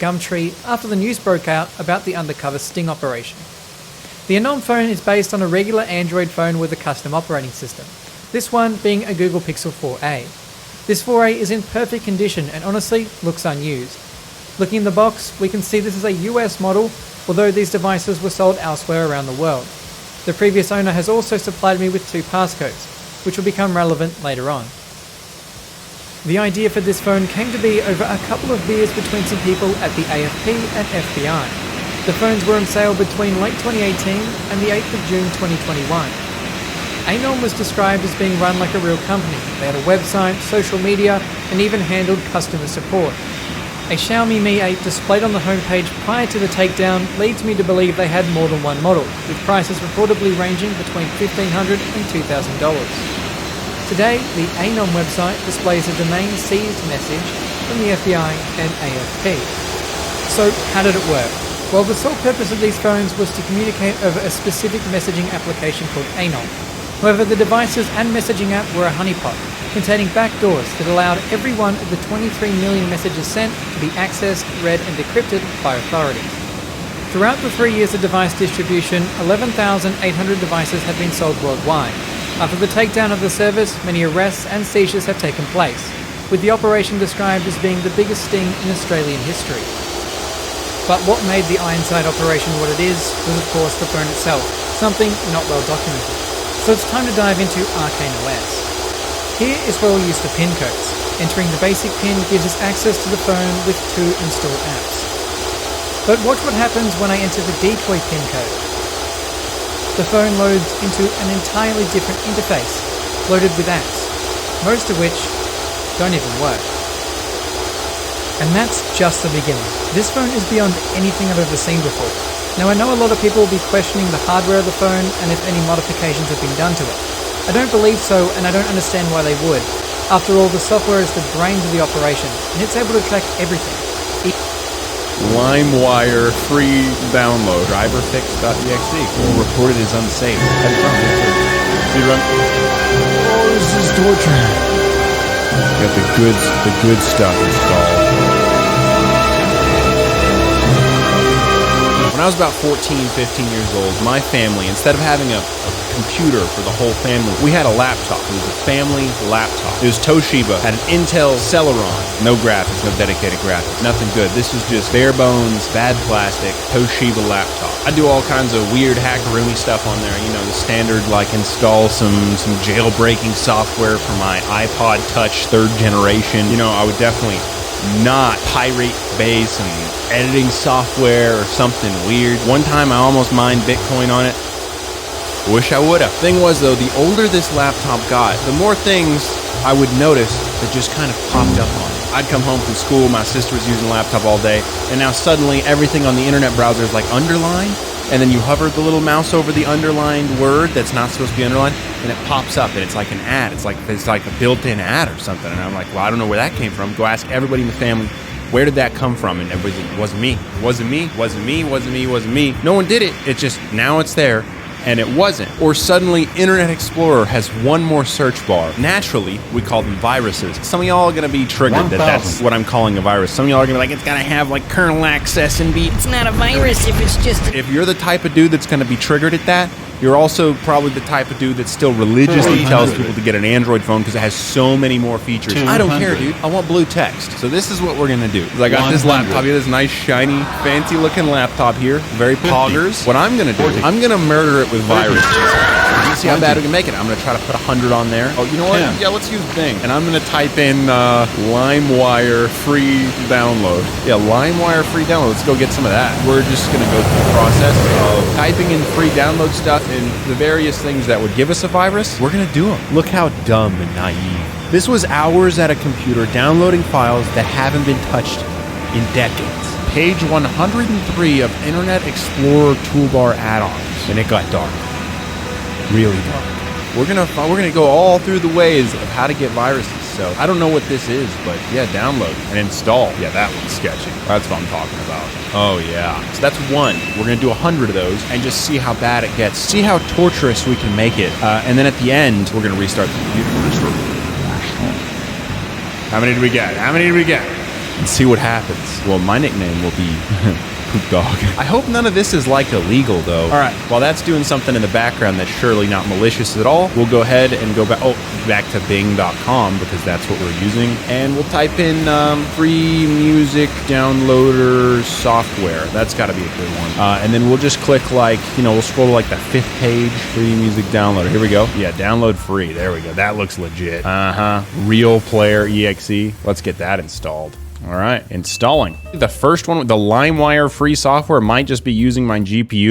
Gumtree after the news broke out about the undercover sting operation. The Anom phone is based on a regular Android phone with a custom operating system, this one being a Google Pixel 4a. This 4a is in perfect condition and honestly looks unused. Looking in the box, we can see this is a US model, although these devices were sold elsewhere around the world. The previous owner has also supplied me with 2 passcodes, which will become relevant later on. The idea for this phone came to be over a couple of beers between some people at the AFP and FBI. The phones were on sale between late 2018 and the 8th of June 2021. Anom was described as being run like a real company. They had a website, social media, and even handled customer support. A Xiaomi Mi 8 displayed on the homepage prior to the takedown leads me to believe they had more than one model, with prices reportedly ranging between $1,500 and $2,000. Today, the Anom website displays a domain seized message from the FBI and AFP. So, how did it work? Well, the sole purpose of these phones was to communicate over a specific messaging application called Anom. However, the devices and messaging app were a honeypot, containing backdoors that allowed every one of the 23 million messages sent to be accessed, read and decrypted by authorities. Throughout the 3 years of device distribution, 11,800 devices have been sold worldwide. After the takedown of the service, many arrests and seizures have taken place, with the operation described as being the biggest sting in Australian history. But what made the Ironside operation what it is was of course the phone itself, something not well documented. So it's time to dive into Arcane OS. Here is where we'll use the pin codes. Entering the basic pin gives us access to the phone with 2 installed apps. But watch what happens when I enter the decoy pin code. The phone loads into an entirely different interface, loaded with apps, most of which don't even work. And that's just the beginning. This phone is beyond anything I've ever seen before. Now I know a lot of people will be questioning the hardware of the phone and if any modifications have been done to it. I don't believe so, and I don't understand why they would. After all, the software is the brains of the operation, and it's able to track everything. LimeWire free download. Driverfix.exe. Reported as unsafe. Oh, this is torture. Got the good stuff installed. When I was about 14, 15 years old, my family, instead of having a computer for the whole family, we had a laptop. It was a family laptop. It was Toshiba, had an Intel Celeron. No graphics, no dedicated graphics, nothing good. This was just bare bones, bad plastic, Toshiba laptop. I do all kinds of weird hackaroonie stuff on there, you know, the standard, like install some jailbreaking software for my iPod Touch 3rd generation. You know, I would definitely not pirate base and editing software or something weird. One time I almost mined Bitcoin on it. Wish I would've. Thing was though, the older this laptop got, the more things I would notice that just kind of popped up on it. I'd come home from school, my sister was using the laptop all day, and now suddenly everything on the internet browser is like underlined, and then you hover the little mouse over the underlined word that's not supposed to be underlined, and it pops up, and it's like an ad. It's like a built-in ad or something, and I'm like, well, I don't know where that came from. Go ask everybody in the family, where did that come from? And everybody, it wasn't me. Wasn't me. Wasn't me. Wasn't me. Wasn't me. No one did it. It just, now it's there. And it wasn't. Or suddenly Internet Explorer has one more search bar. Naturally, we call them viruses. Some of y'all are going to be triggered that that's what I'm calling a virus. Some of y'all are going to be like, it's got to have like kernel access and be... It's not a virus if it's just... If you're the type of dude that's going to be triggered at that, you're also probably the type of dude that still religiously tells people to get an Android phone because it has so many more features. I don't care, dude. I want blue text. So this is what we're going to do. I got this laptop here, this nice, shiny, fancy-looking laptop here. Very poggers. What I'm going to do, I'm going to murder it with viruses. Let's see how bad we can make it. I'm going to try to put 100 on there. Oh, you know what? Yeah, let's use Bing. And I'm going to type in LimeWire free download. Yeah, LimeWire free download. Let's go get some of that. We're just going to go through the process of typing in free download stuff and the various things that would give us a virus. We're going to do them. Look how dumb and naive. This was hours at a computer downloading files that haven't been touched in decades. Page 103 of Internet Explorer toolbar add-ons. And it got dark. Really dark. We're gonna go all through the ways of how to get viruses. So I don't know what this is, but yeah, download and install. Yeah, that one's sketchy. That's what I'm talking about. Oh yeah. So that's one. We're gonna do 100 of those and just see how bad it gets. See how torturous we can make it. And then at the end, we're gonna restart the computer. How many did we get? How many did we get? and see what happens. Well, my nickname will be Poop Dog. I hope none of this is like illegal though. All right, while that's doing something in the background that's surely not malicious at all, we'll go ahead and go back to Bing.com because that's what we're using, and we'll type in free music downloader software. That's got to be a good one. And then we'll just click we'll scroll to the 5th page, free music downloader. Here we go. Yeah, download free. There we go. That looks legit. Real Player EXE. Let's get that installed. All right, installing. The first one with the LimeWire free software might just be using my GPU